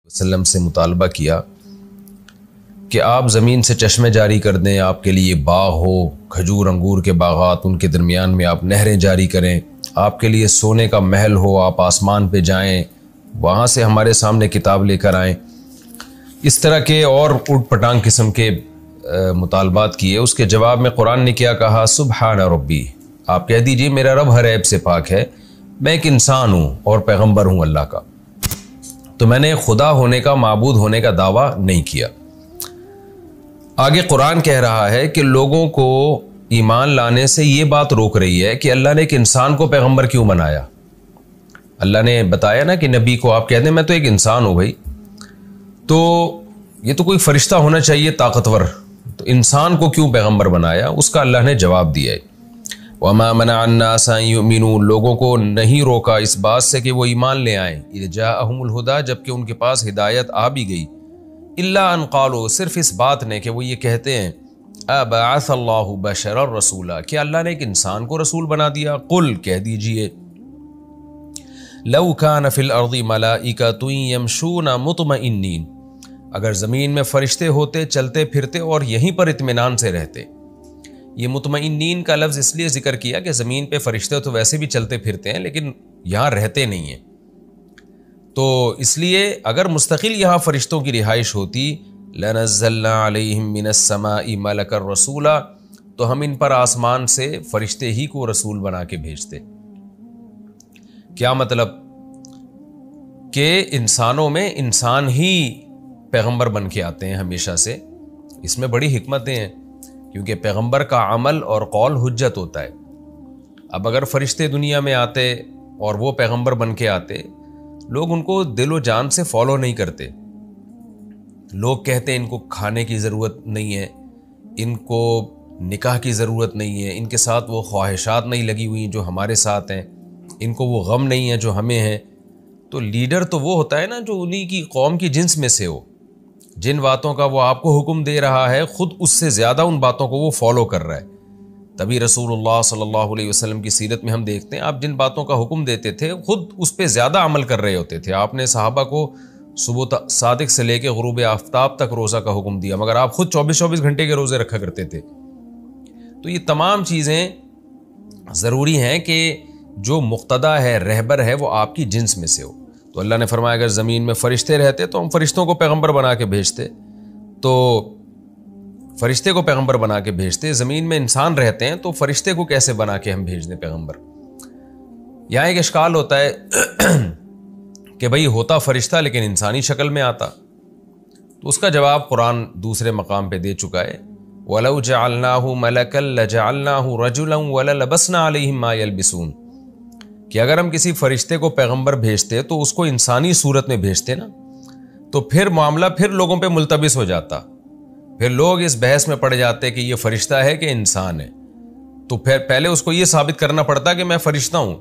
وسلم سے مطالبہ کیا کہ آپ زمین سے چشمے جاری کر دیں، آپ کے لیے باغ ہو، کھجور انگور کے باغات، ان کے درمیان میں آپ نہریں جاری کریں، آپ کے لیے سونے کا محل ہو، آپ آسمان پہ جائیں، وہاں سے ہمارے سامنے کتاب لے کر آئیں۔ اس طرح کے اور اٹ پٹانگ قسم کے مطالبات کیے۔ اس کے جواب میں قرآن نے کیا کہا؟ سبحان ربی، آپ کہہ دیجئے میرا رب ہر عیب سے پاک ہے، میں ایک انسان ہوں اور پیغمبر ہوں اللہ کا، تو میں نے خدا ہونے کا، معبود ہونے کا دعویٰ نہیں کیا۔ آگے قرآن کہہ رہا ہے کہ لوگوں کو ایمان لانے سے یہ بات روک رہی ہے کہ اللہ نے ایک انسان کو پیغمبر کیوں بنایا۔ اللہ نے بتایا نا کہ نبی کو آپ کہہ دیں میں تو ایک انسان ہوں بھائی، تو یہ تو کوئی فرشتہ ہونا چاہیے طاقتور، تو انسان کو کیوں پیغمبر بنایا؟ اس کا اللہ نے جواب دیا ہے، وَمَا مَنَعَ النَّاسَ أَن يُؤْمِنُوا، لوگوں کو نہیں روکا اس بات سے کہ وہ ایمان لے آئیں، اِذْ جَاءَهُمُ الْهُدَىٰ، جبکہ ان کے پاس ہدایت آ بھی گئی، إِلَّا أَن قَالُوا، صرف اس بات نے کہ وہ یہ کہتے ہیں أَبَعَثَ اللَّهُ بَشَرًا رَسُولًا، کہ اللہ نے ایک انسان کو رسول بنا دیا۔ قل، کہہ دیجئے، لَوْ كَانَ فِي الْأَرْضِ مَلَائِكَةٌ يَمْشُونَ مُطْمَئِنِّينَ، اگر زمین میں فرشتے ہوتے چلتے پھرتے اور یہیں پر اطمینان سے رہتے۔ یہ مطمئنین کا لفظ اس لیے ذکر کیا کہ زمین پہ فرشتے تو ویسے بھی چلتے پھرتے ہیں لیکن یہاں رہتے نہیں ہیں، تو اس لیے اگر مستقل یہاں فرشتوں کی رہائش ہوتی، لَنَزَّلْنَا عَلَيْهِم مِّنَ السَّمَاءِ مَلَكًا رَسُولًا، تو ہم ان پر آسمان سے فرشتے ہی کو رسول بنا کے بھیجتے۔ کیا مطلب؟ کہ انسانوں میں انسان ہی پیغمبر بن کے آتے ہیں ہمیشہ سے۔ اس میں بڑی حکمتیں ہیں، کیونکہ پیغمبر کا عمل اور قول حجت ہوتا ہے۔ اب اگر فرشتے دنیا میں آتے اور وہ پیغمبر بن کے آتے، لوگ ان کو دل و جان سے فالو نہیں کرتے۔ لوگ کہتے ہیں ان کو کھانے کی ضرورت نہیں ہے، ان کو نکاح کی ضرورت نہیں ہے، ان کے ساتھ وہ خواہشات نہیں لگی ہوئی جو ہمارے ساتھ ہیں، ان کو وہ غم نہیں ہے جو ہمیں ہیں۔ تو لیڈر تو وہ ہوتا ہے نا جو انہی کی قوم کی جنس میں سے ہو، جن باتوں کا وہ آپ کو حکم دے رہا ہے خود اس سے زیادہ ان باتوں کو وہ فالو کر رہا ہے۔ تبھی رسول اللہ صلی اللہ علیہ وسلم کی سیرت میں ہم دیکھتے ہیں آپ جن باتوں کا حکم دیتے تھے خود اس پہ زیادہ عمل کر رہے ہوتے تھے۔ آپ نے صحابہ کو صبح صادق سے لے کے غروب آفتاب تک روزہ کا حکم دیا، مگر آپ خود 24 گھنٹے کے روزے رکھا کرتے تھے۔ تو یہ تمام چیزیں ضروری ہیں کہ جو مقتدیٰ ہے، رہبر ہے، وہ آپ کی جنس میں سے ہو۔ تو اللہ نے فرمایا اگر زمین میں فرشتے رہتے تو ہم فرشتوں کو پیغمبر بنا کے بھیجتے، تو فرشتے کو پیغمبر بنا کے بھیجتے۔ زمین میں انسان رہتے ہیں تو فرشتے کو کیسے بنا کے ہم بھیج دیں پیغمبر؟ یہاں ایک اشکال ہوتا ہے کہ بھئی ہوتا فرشتہ لیکن انسانی شکل میں آتا، تو اس کا جواب قرآن دوسرے مقام پہ دے چکا ہے، وَلَوْ جَعَلْنَاهُ مَلَكًا لَجَعَلْنَاهُ رَجُلًا وَلَلَبَسْنَا عَلَيْهِمْ مَا يَلْبِسُونَ، کہ اگر ہم کسی فرشتے کو پیغمبر بھیجتے تو اس کو انسانی صورت میں بھیجتے نا، تو پھر معاملہ پھر لوگوں پہ ملتبس ہو جاتا، پھر لوگ اس بحث میں پڑ جاتے کہ یہ فرشتہ ہے کہ انسان ہے، تو پھر پہلے اس کو یہ ثابت کرنا پڑتا کہ میں فرشتہ ہوں۔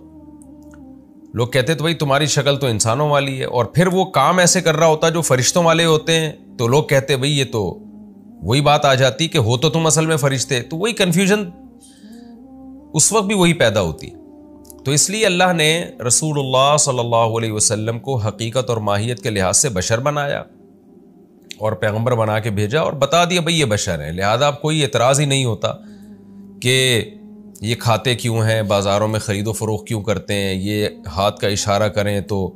لوگ کہتے تو بھائی تمہاری شکل تو انسانوں والی ہے، اور پھر وہ کام ایسے کر رہا ہوتا جو فرشتوں والے ہوتے ہیں، تو لوگ کہتے بھئی یہ تو وہی بات آ جاتی کہ ہو تو تم اصل میں فرشتے، تو وہی کنفیوژن اس وقت بھی وہی پیدا ہوتی۔ تو اس لیے اللہ نے رسول اللہ صلی اللہ علیہ وسلم کو حقیقت اور ماہیت کے لحاظ سے بشر بنایا اور پیغمبر بنا کے بھیجا اور بتا دیا بھئی یہ بشر ہیں، لہذا اب کوئی اعتراض ہی نہیں ہوتا کہ یہ کھاتے کیوں ہیں، بازاروں میں خرید و فروخت کیوں کرتے ہیں، یہ ہاتھ کا اشارہ کریں تو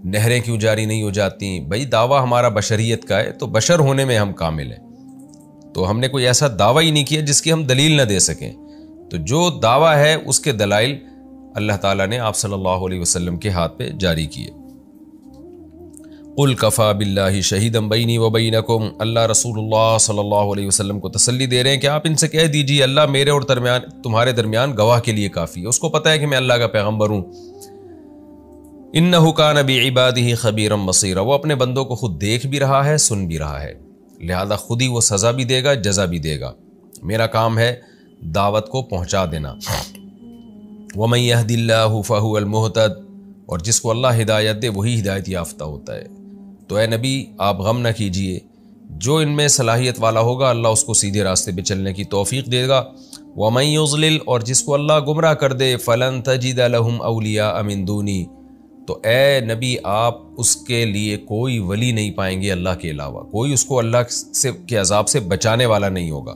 نہریں کیوں جاری نہیں ہو جاتی۔ بھئی دعویٰ ہمارا بشریت کا ہے، تو بشر ہونے میں ہم کامل ہیں، تو ہم نے کوئی ایسا دعویٰ ہی نہیں کیا جس کی ہم دلیل نہ دے سکیں۔ تو جو دعویٰ ہے اس کے دلائل اللہ تعالیٰ نے آپ صلی اللہ علیہ وسلم کے ہاتھ پہ جاری کیے۔ قل کفا باللہ شہیدم بینی و بینکم، اللہ رسول اللہ صلی اللہ علیہ وسلم کو تسلی دے رہے ہیں کہ آپ ان سے کہہ دیجیے اللہ میرے اور تمہارے درمیان گواہ کے لیے کافی ہے، اس کو پتہ ہے کہ میں اللہ کا پیغمبر ہوں۔ انہ کان بعبادہ خبیرا بصیرا، وہ اپنے بندوں کو خود دیکھ بھی رہا ہے، سن بھی رہا ہے، لہذا خود ہی وہ سزا بھی دے گا، جزا بھی دے گا۔ میرا کام ہے دعوت کو پہنچا دینا۔ وَمَن يَهْدِ اللَّهُ فَهُوَ الْمُهْتَدِ، اور جس کو اللہ ہدایت دے وہی ہدایت یافتہ ہوتا ہے۔ تو اے نبی آپ غم نہ کیجئے، جو ان میں صلاحیت والا ہوگا اللہ اس کو سیدھے راستے پہ چلنے کی توفیق دے گا۔ وَمَن يُضْلِلْ، اور جس کو اللہ گمراہ کر دے، فَلَن تَجِدَ لَهُمْ أَوْلِيَاءَ مِن دُونِي، تو اے نبی آپ اس کے لیے کوئی ولی نہیں پائیں گے اللہ کے علاوہ، کوئی اس کو اللہ سے کے عذاب سے بچانے والا نہیں ہوگا۔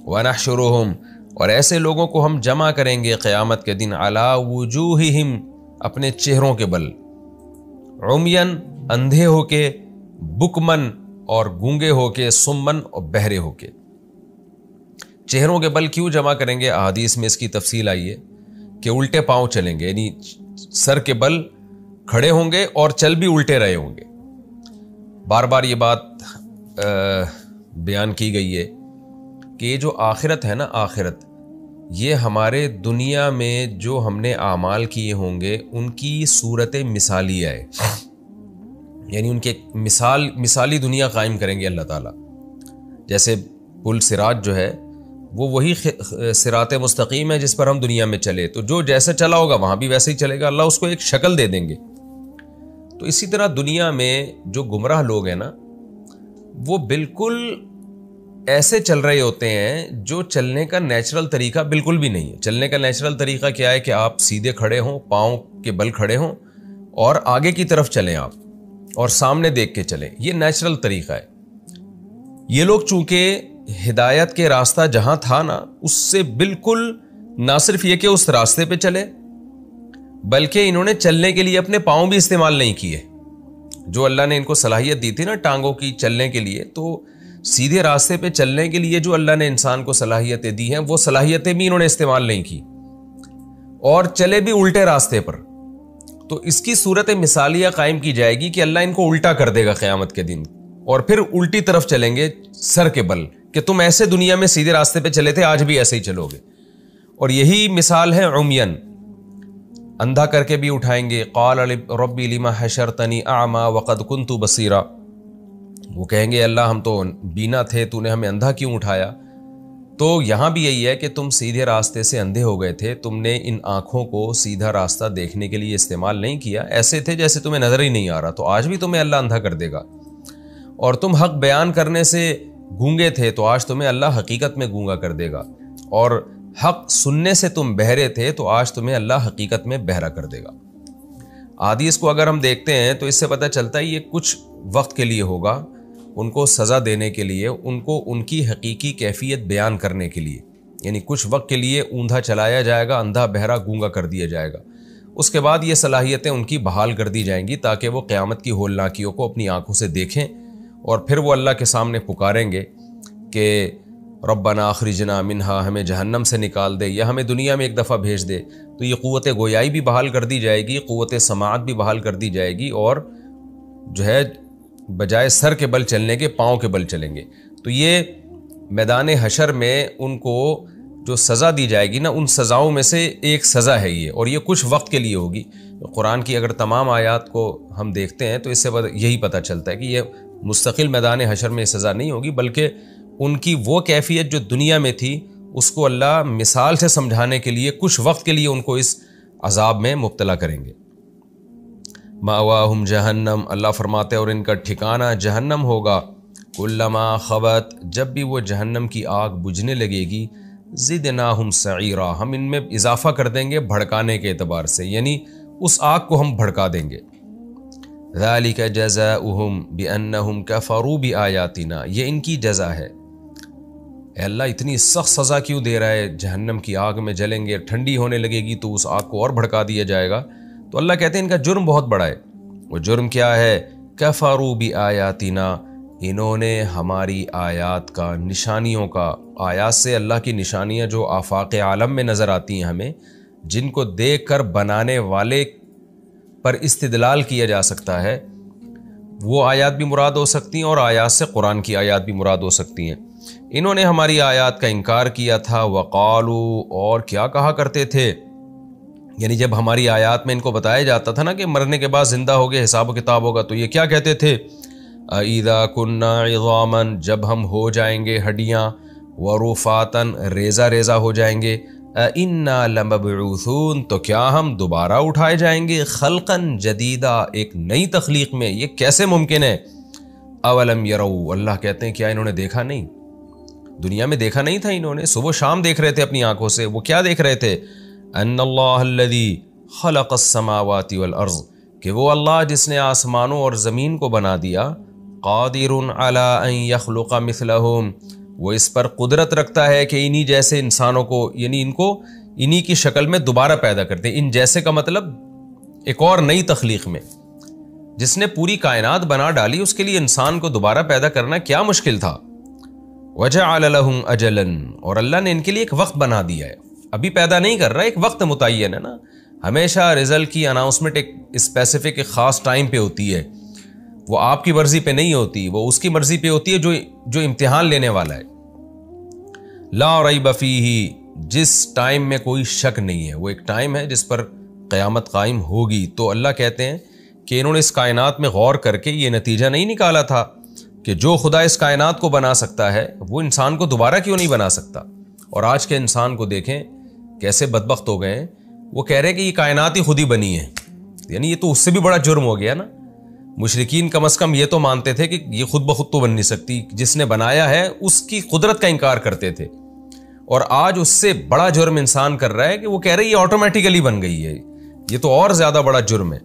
وَنَحْشُرُهُمْ، اور ایسے لوگوں کو ہم جمع کریں گے قیامت کے دن، عَلَىٰ وُجُوهِهِمْ، اپنے چہروں کے بل، عُمْيًا، اندھے ہو کے، بُكْمًا، اور گونگے ہو کے، سُمًّا، اور بہرے ہو کے۔ چہروں کے بل کیوں جمع کریں گے؟ احادیث میں اس کی تفصیل آئی ہے کہ الٹے پاؤں چلیں گے، یعنی سر کے بل کھڑے ہوں گے اور چل بھی الٹے رہے ہوں گے۔ بار بار یہ بات بیان کی گئی ہے کہ یہ جو آخرت ہے نا، آخرت، یہ ہمارے دنیا میں جو ہم نے اعمال کیے ہوں گے ان کی صورت مثالیہ ہے، یعنی ان کے مثالی دنیا قائم کریں گے اللہ تعالیٰ۔ جیسے پل صراط جو ہے وہ وہی صراط مستقیم ہے جس پر ہم دنیا میں چلے، تو جو جیسے چلا ہوگا وہاں بھی ویسے ہی چلے گا، اللہ اس کو ایک شکل دے دیں گے۔ تو اسی طرح دنیا میں جو گمراہ لوگ ہیں نا، وہ بالکل ایسے چل رہے ہوتے ہیں جو چلنے کا نیچرل طریقہ بالکل بھی نہیں ہے۔ چلنے کا نیچرل طریقہ کیا ہے کہ آپ سیدھے کھڑے ہوں، پاؤں کے بل کھڑے ہوں اور آگے کی طرف چلیں آپ، اور سامنے دیکھ کے چلیں، یہ نیچرل طریقہ ہے۔ یہ لوگ چونکہ ہدایت کے راستہ جہاں تھا نا، اس سے بالکل نہ صرف یہ کہ اس راستے پہ چلے، بلکہ انہوں نے چلنے کے لیے اپنے پاؤں بھی استعمال نہیں کیے۔ جو اللہ نے ان کو صلاحیت دی تھی نا ٹانگوں کی چلنے کے لیے، تو سیدھے راستے پہ چلنے کے لیے جو اللہ نے انسان کو صلاحیتیں دی ہیں، وہ صلاحیتیں بھی انہوں نے استعمال نہیں کی، اور چلے بھی الٹے راستے پر۔ تو اس کی صورت مثالیہ قائم کی جائے گی کہ اللہ ان کو الٹا کر دے گا قیامت کے دن، اور پھر الٹی طرف چلیں گے سر کے بل، کہ تم ایسے دنیا میں سیدھے راستے پہ چلے تھے، آج بھی ایسے ہی چلو گے۔ اور یہی مثال ہے عمین، اندھا کر کے بھی اٹھائیں گے۔ قال ربی لما حشرتنی اعمی وقد کنت بصیرا، وہ کہیں گے اللہ ہم تو بینا تھے، تو نے ہمیں اندھا کیوں اٹھایا؟ تو یہاں بھی یہی ہے کہ تم سیدھے راستے سے اندھے ہو گئے تھے، تم نے ان آنکھوں کو سیدھا راستہ دیکھنے کے لیے استعمال نہیں کیا، ایسے تھے جیسے تمہیں نظر ہی نہیں آ رہا، تو آج بھی تمہیں اللہ اندھا کر دے گا۔ اور تم حق بیان کرنے سے گونگے تھے، تو آج تمہیں اللہ حقیقت میں گونگا کر دے گا، اور حق سننے سے تم بہرے تھے، تو آج تمہیں اللہ حقیقت میں بہرا کر دے گا۔ حدیث کو اگر ہم دیکھتے ہیں تو اس سے پتہ چلتا ہے یہ کچھ وقت کے لیے ہوگا، ان کو سزا دینے کے لیے، ان کو ان کی حقیقی کیفیت بیان کرنے کے لیے، یعنی کچھ وقت کے لیے اوندھا چلایا جائے گا، اندھا بہرا گونگا کر دیا جائے گا، اس کے بعد یہ صلاحیتیں ان کی بحال کر دی جائیں گی تاکہ وہ قیامت کی ہولناکیوں کو اپنی آنکھوں سے دیکھیں، اور پھر وہ اللہ کے سامنے پکاریں گے کہ ربنا اخرجنا منہا، ہمیں جہنم سے نکال دے، یا ہمیں دنیا میں ایک دفعہ بھیج دے۔ تو یہ قوت گویائی بھی بحال کر دی جائے گی، قوت سماعت بھی بحال کر دی جائے گی، اور جو ہے بجائے سر کے بل چلنے کے پاؤں کے بل چلیں گے۔ تو یہ میدان حشر میں ان کو جو سزا دی جائے گی نا، ان سزاؤں میں سے ایک سزا ہے یہ، اور یہ کچھ وقت کے لیے ہوگی۔ قرآن کی اگر تمام آیات کو ہم دیکھتے ہیں تو اس سے یہی پتہ چلتا ہے کہ یہ مستقل میدان حشر میں سزا نہیں ہوگی، بلکہ ان کی وہ کیفیت جو دنیا میں تھی اس کو اللہ مثال سے سمجھانے کے لیے کچھ وقت کے لیے ان کو اس عذاب میں مبتلا کریں گے۔ مأواہم جہنم، اللہ فرماتے ہیں اور ان کا ٹھکانہ جہنم ہوگا۔ کلما خبت، جب بھی وہ جہنم کی آگ بجھنے لگے گی، زدناہم سعیرا، ہم ان میں اضافہ کر دیں گے بھڑکانے کے اعتبار سے، یعنی اس آگ کو ہم بھڑکا دیں گے۔ ذالک جزاؤہم بانہم کفروا بآیاتنا، یہ ان کی جزا ہے۔ اے اللہ اتنی سخت سزا کیوں دے رہا ہے؟ جہنم کی آگ میں جلیں گے، ٹھنڈی ہونے لگے گی تو اس آگ کو اور بھڑکا دیا جائے گا۔ تو اللہ کہتے ہیں ان کا جرم بہت بڑا ہے۔ وہ جرم کیا ہے؟ کفروا بآیاتنا، انہوں نے ہماری آیات کا، نشانیوں کا، آیات سے اللہ کی نشانیاں جو آفاق عالم میں نظر آتی ہیں ہمیں، جن کو دیکھ کر بنانے والے پر استدلال کیا جا سکتا ہے، وہ آیات بھی مراد ہو سکتی ہیں، اور آیات سے قرآن کی آیات بھی مراد ہو سکتی ہیں۔ انہوں نے ہماری آیات کا انکار کیا تھا، وقالو، اور کیا کہا کرتے تھے، یعنی جب ہماری آیات میں ان کو بتایا جاتا تھا نا کہ مرنے کے بعد زندہ ہوگے، حساب و کتاب ہوگا، تو یہ کیا کہتے تھے؟ اذا كنا عظاما، جب ہم ہو جائیں گے ہڈیاں، ورفاتا، ریزہ ریزہ ہو جائیں گے، انا لمبعوثون، تو کیا ہم دوبارہ اٹھائے جائیں گے، خلقا جدیدا، ایک نئی تخلیق میں، یہ کیسے ممکن ہے؟ اولم یروا، اللہ کہتے ہیں کیا انہوں نے دیکھا نہیں؟ دنیا میں دیکھا نہیں تھا انہوں نے؟ صبح و شام دیکھ رہے تھے اپنی آنکھوں سے، وہ کیا دیکھ رہے تھے؟ ان اللہ الذی خلق السماوات والارض، کہ وہ اللہ جس نے آسمانوں اور زمین کو بنا دیا، قادر علی ان یخلق مثلہم، وہ اس پر قدرت رکھتا ہے کہ انہی جیسے انسانوں کو، یعنی ان کو انہی کی شکل میں دوبارہ پیدا کرتے ہیں۔ ان جیسے کا مطلب ایک اور نئی تخلیق میں۔ جس نے پوری کائنات بنا ڈالی اس کے لیے انسان کو دوبارہ پیدا کرنا کیا مشکل تھا۔ وجعل لہم اجلا، اور اللہ نے ان کے لیے ایک وقت بنا دیا ہے، ابھی پیدا نہیں کر رہا، ایک وقت متعین ہے نا۔ ہمیشہ رزلٹ کی اناؤنسمنٹ ایک اسپیسیفک ایک خاص ٹائم پہ ہوتی ہے، وہ آپ کی مرضی پہ نہیں ہوتی، وہ اس کی مرضی پہ ہوتی ہے جو امتحان لینے والا ہے۔ لا ریب فیہ، جس ٹائم میں کوئی شک نہیں ہے، وہ ایک ٹائم ہے جس پر قیامت قائم ہوگی۔ تو اللہ کہتے ہیں کہ انہوں نے اس کائنات میں غور کر کے یہ نتیجہ نہیں نکالا تھا کہ جو خدا اس کائنات کو بنا سکتا ہے وہ انسان کو دوبارہ کیوں نہیں بنا سکتا۔ اور آج کے انسان کو دیکھیں کیسے بدبخت ہو گئے ہیں، وہ کہہ رہے کہ یہ کائنات ہی خود ہی بنی ہے، یعنی یہ تو اس سے بھی بڑا جرم ہو گیا نا۔ مشرکین کم از کم یہ تو مانتے تھے کہ یہ خود بخود تو بن نہیں سکتی، جس نے بنایا ہے اس کی قدرت کا انکار کرتے تھے، اور آج اس سے بڑا جرم انسان کر رہا ہے کہ وہ کہہ رہے یہ آٹومیٹیکلی بن گئی ہے، یہ تو اور زیادہ بڑا جرم ہے۔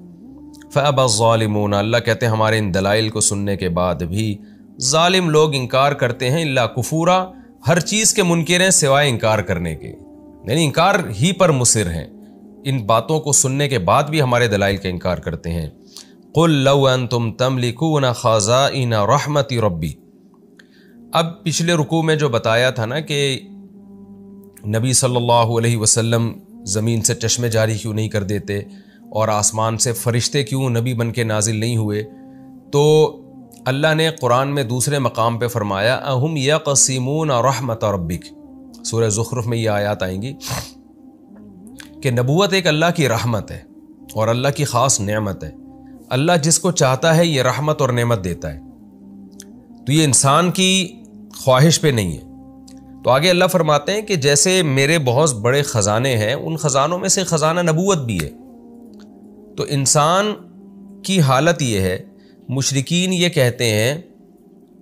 فَأَبَى الظَّالِمُونَ، اللہ کہتے ہیں ہمارے ان دلائل کو سننے کے بعد بھی ظالم لوگ انکار کرتے ہیں، الا کفورا، ہر چیز کے منکر ہیں سوائے انکار کرنے کے، یعنی انکار ہی پر مصر ہیں، ان باتوں کو سننے کے بعد بھی ہمارے دلائل کا انکار کرتے ہیں۔ قُلْ لَوْ أَنْتُمْ تَمْلِكُونَ خَزَائِنَ رَحْمَةِ رَبِّ، اب پچھلے رکوع میں جو بتایا تھا نا کہ نبی صلی اللہ علیہ وسلم زمین سے چشمے جاری کیوں نہیں کر دیتے اور آسمان سے فرشتے کیوں نبی بن کے نازل نہیں ہوئے، تو اللہ نے قرآن میں دوسرے مقام پہ فرمایا اَهُمْ يَقْسِمُونَ رَحْمَةَ رَبِّكَ، سورہ زخرف میں یہ آیات آئیں گی کہ نبوت ایک اللہ کی رحمت ہے اور اللہ کی خاص نعمت ہے، اللہ جس کو چاہتا ہے یہ رحمت اور نعمت دیتا ہے، تو یہ انسان کی خواہش پہ نہیں ہے۔ تو آگے اللہ فرماتے ہیں کہ جیسے میرے بہت بڑے خزانے ہیں، ان خزانوں میں سے خزانہ نبوت بھی ہے، تو انسان کی حالت یہ ہے، مشرکین یہ کہتے ہیں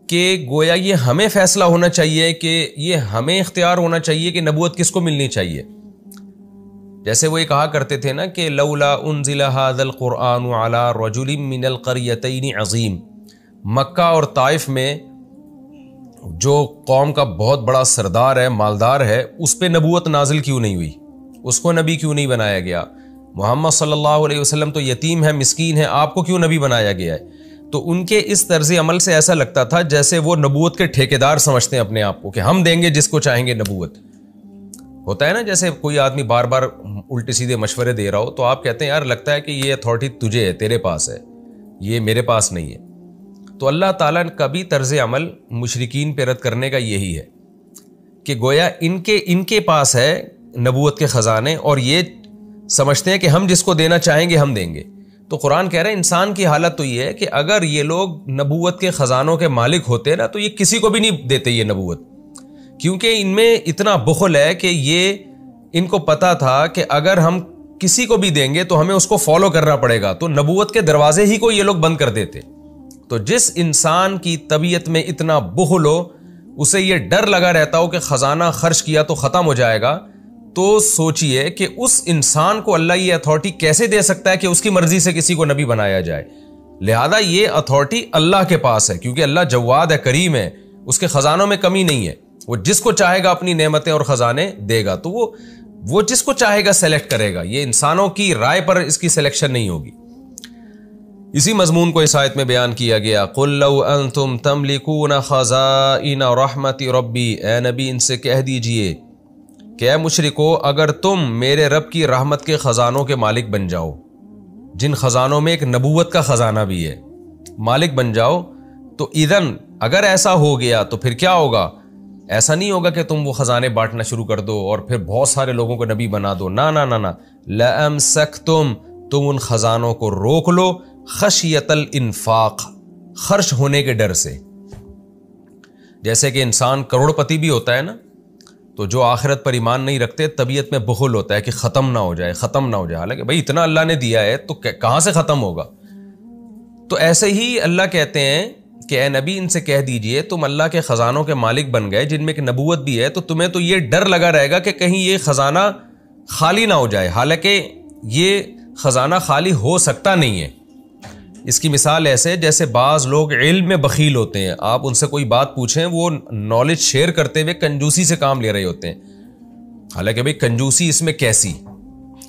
کہ گویا یہ ہمیں فیصلہ ہونا چاہیے کہ یہ ہمیں اختیار ہونا چاہیے کہ نبوت کس کو ملنی چاہیے۔ جیسے وہ یہ کہا کرتے تھے نا کہ لولا انزل هذا القرآن على رجل من القريتين عظیم، مکہ اور طائف میں جو قوم کا بہت بڑا سردار ہے، مالدار ہے، اس پہ نبوت نازل کیوں نہیں ہوئی، اس کو نبی کیوں نہیں بنایا گیا؟ محمد صلی اللہ علیہ وسلم تو یتیم ہے، مسکین ہے، آپ کو کیوں نبی بنایا گیا ہے؟ تو ان کے اس طرز عمل سے ایسا لگتا تھا جیسے وہ نبوت کے ٹھیکیدار سمجھتے ہیں اپنے آپ کو، کہ ہم دیں گے جس کو چاہیں گے نبوت۔ ہوتا ہے نا جیسے کوئی آدمی بار بار الٹے سیدھے مشورے دے رہا ہو تو آپ کہتے ہیں یار لگتا ہے کہ یہ اتھارٹی تجھے ہے، تیرے پاس ہے، یہ میرے پاس نہیں ہے۔ تو اللہ تعالیٰ کا بھی طرز عمل مشرکین پہ رد کرنے کا یہی ہے کہ گویا ان کے پاس ہے نبوت کے خزانے اور یہ سمجھتے ہیں کہ ہم جس کو دینا چاہیں گے ہم دیں گے۔ تو قرآن کہہ رہا ہے انسان کی حالت تو یہ ہے کہ اگر یہ لوگ نبوت کے خزانوں کے مالک ہوتے نا تو یہ کسی کو بھی نہیں دیتے یہ نبوت، کیونکہ ان میں اتنا بخل ہے کہ یہ ان کو پتا تھا کہ اگر ہم کسی کو بھی دیں گے تو ہمیں اس کو فالو کرنا پڑے گا، تو نبوت کے دروازے ہی کو یہ لوگ بند کر دیتے۔ تو جس انسان کی طبیعت میں اتنا بخل ہو، اسے یہ ڈر لگا رہتا ہو کہ خزانہ خرچ کیا تو ختم ہو جائے گا، تو سوچئے کہ اس انسان کو اللہ یہ اتھارٹی کیسے دے سکتا ہے کہ اس کی مرضی سے کسی کو نبی بنایا جائے۔ لہذا یہ اتھارٹی اللہ کے پاس ہے، کیونکہ اللہ جواد ہے، کریم ہے، اس کے خزانوں میں کمی نہیں ہے، وہ جس کو چاہے گا اپنی نعمتیں اور خزانے دے گا، تو وہ جس کو چاہے گا سلیکٹ کرے گا، یہ انسانوں کی رائے پر اس کی سلیکشن نہیں ہوگی۔ اسی مضمون کو اس آیت میں بیان کیا گیا، قُلْ لَوْ أَنْتُمْ تَمْلِكُونَ خَزَائِنَ رَحْمَةِ رَبِّ، اے نبی ان سے کہہ دیجئے کہ اے مشرکو اگر تم میرے رب کی رحمت کے خزانوں کے مالک بن جاؤ، جن خزانوں میں ایک نبوت کا خزانہ بھی ہے، مالک بن جاؤ، تو اذن اگر ایسا ہو گیا تو پھر کیا ہوگا؟ ایسا نہیں ہوگا کہ تم وہ خزانے بانٹنا شروع کر دو اور پھر بہت سارے لوگوں کو نبی بنا دو، نہ نہ نہ نہ، لَأَمْسَكْتُمْ، تم ان خزانوں کو روک لو، خشیت الانفاق، خرچ ہونے کے ڈر سے۔ جیسے کہ انسان کروڑ پتی بھی ہوتا ہے نا، تو جو آخرت پر ایمان نہیں رکھتے طبیعت میں بخل ہوتا ہے کہ ختم نہ ہو جائے، ختم نہ ہو جائے، حالانکہ بھائی اتنا اللہ نے دیا ہے تو کہاں سے ختم ہوگا؟ تو ایسے ہی اللہ کہتے ہیں کہ اے نبی ان سے کہہ دیجئے تم اللہ کے خزانوں کے مالک بن گئے جن میں ایک نبوت بھی ہے، تو تمہیں تو یہ ڈر لگا رہے گا کہ کہیں یہ خزانہ خالی نہ ہو جائے، حالانکہ یہ خزانہ خالی ہو سکتا نہیں ہے۔ اس کی مثال ایسے جیسے بعض لوگ علم میں بخیل ہوتے ہیں، آپ ان سے کوئی بات پوچھیں وہ نالج شیئر کرتے ہوئے کنجوسی سے کام لے رہے ہوتے ہیں۔ حالانکہ بھئی کنجوسی اس میں کیسی؟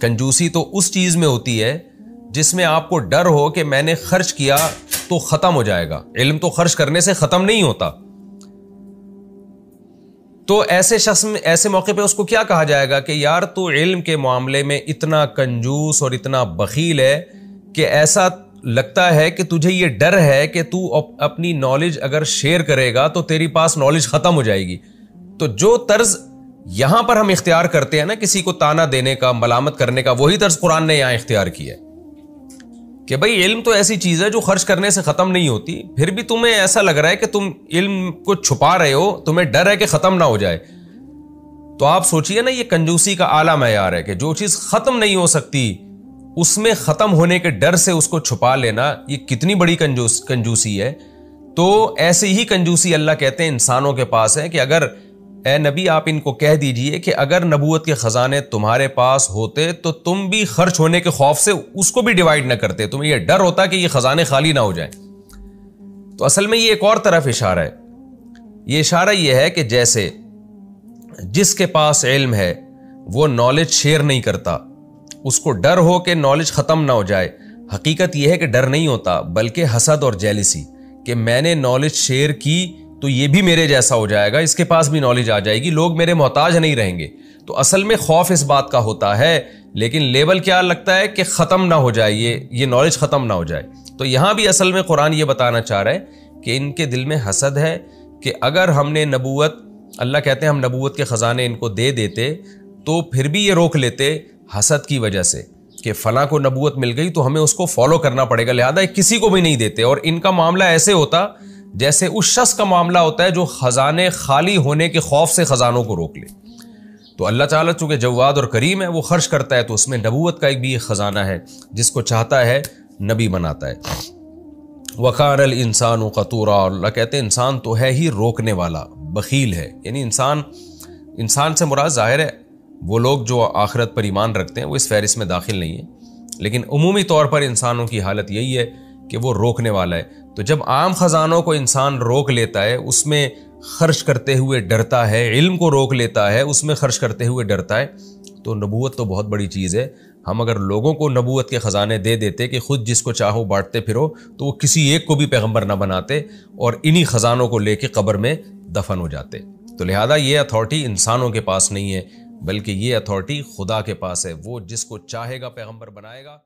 کنجوسی تو اس چیز میں ہوتی ہے جس میں آپ کو ڈر ہو کہ میں نے خرچ کیا تو ختم ہو جائے گا۔ علم تو خرچ کرنے سے ختم نہیں ہوتا، تو ایسے شخص میں ایسے موقع پہ اس کو کیا کہا جائے گا کہ یار تو علم کے معاملے میں اتنا کنجوس اور اتنا بخیل ہے کہ ایسا لگتا ہے کہ تجھے یہ ڈر ہے کہ تو اپنی نالج اگر شیئر کرے گا تو تیری پاس نالج ختم ہو جائے گی۔ تو جو طرز یہاں پر ہم اختیار کرتے ہیں نا کسی کو تانا دینے کا، ملامت کرنے کا، وہی طرز قرآن نے یہاں اختیار کیا ہے کہ بھئی علم تو ایسی چیز ہے جو خرچ کرنے سے ختم نہیں ہوتی، پھر بھی تمہیں ایسا لگ رہا ہے کہ تم علم کو چھپا رہے ہو، تمہیں ڈر ہے کہ ختم نہ ہو جائے۔ تو آپ سوچئے نا یہ کنجوسی کا اعلیٰ معیار ہے کہ جو چیز ختم نہیں ہو سکتی اس میں ختم ہونے کے ڈر سے اس کو چھپا لینا، یہ کتنی بڑی کنجوسی ہے۔ تو ایسے ہی کنجوسی اللہ کہتے ہیں انسانوں کے پاس ہے کہ اگر اے نبی آپ ان کو کہہ دیجئے کہ اگر نبوت کے خزانے تمہارے پاس ہوتے تو تم بھی خرچ ہونے کے خوف سے اس کو بھی ڈیوائیڈ نہ کرتے، تمہیں یہ ڈر ہوتا کہ یہ خزانے خالی نہ ہو جائیں۔ تو اصل میں یہ ایک اور طرف اشارہ ہے، یہ اشارہ یہ ہے کہ جیسے جس کے پاس علم ہے وہ نالج شیئر نہیں کرتا، اس کو ڈر ہو کہ نالج ختم نہ ہو جائے۔ حقیقت یہ ہے کہ ڈر نہیں ہوتا بلکہ حسد اور جیلسی کہ میں نے نالج شیئر کی تو یہ بھی میرے جیسا ہو جائے گا، اس کے پاس بھی نالج آ جائے گی، لوگ میرے محتاج نہیں رہیں گے۔ تو اصل میں خوف اس بات کا ہوتا ہے، لیکن لیبل کیا لگتا ہے کہ ختم نہ ہو جائے، یہ نالج ختم نہ ہو جائے۔ تو یہاں بھی اصل میں قرآن یہ بتانا چاہ رہا ہے کہ ان کے دل میں حسد ہے کہ اگر ہم نے نبوت، اللہ کہتے ہیں ہم نبوت کے خزانے ان کو دے دیتے تو پھر بھی یہ روک لیتے حسد کی وجہ سے کہ فلاں کو نبوت مل گئی تو ہمیں اس کو فالو کرنا پڑے گا، لہذا کسی کو بھی نہیں دیتے۔ اور ان کا معاملہ ایسے ہوتا جیسے اس شخص کا معاملہ ہوتا ہے جو خزانے خالی ہونے کے خوف سے خزانوں کو روک لے۔ تو اللہ تعالیٰ چونکہ جواد اور کریم ہے، وہ خرچ کرتا ہے، تو اس میں نبوت کا ایک بھی خزانہ ہے، جس کو چاہتا ہے نبی بناتا ہے۔ وَقَانَ الْإِنسَانُ قَتُورًا، اللہ کہتے ہیں انسان تو ہے ہی روکنے والا، بخیل ہے۔ یعنی انسان سے مراد ظاہر ہے وہ لوگ جو آخرت پر ایمان رکھتے ہیں وہ اس فہرست میں داخل نہیں ہیں، لیکن عمومی طور پر انسانوں کی حالت یہی ہے کہ وہ روکنے والا ہے۔ تو جب عام خزانوں کو انسان روک لیتا ہے، اس میں خرچ کرتے ہوئے ڈرتا ہے، علم کو روک لیتا ہے، اس میں خرچ کرتے ہوئے ڈرتا ہے، تو نبوت تو بہت بڑی چیز ہے۔ ہم اگر لوگوں کو نبوت کے خزانے دے دیتے کہ خود جس کو چاہو بانٹتے پھرو، تو وہ کسی ایک کو بھی پیغمبر نہ بناتے اور انہی خزانوں کو لے کے قبر میں دفن ہو جاتے۔ تو لہذا یہ اتھارٹی انسانوں کے پاس نہیں ہے، بلکہ یہ اتھارٹی خدا کے پاس ہے، وہ جس کو چاہے گا پیغمبر بنائے گا۔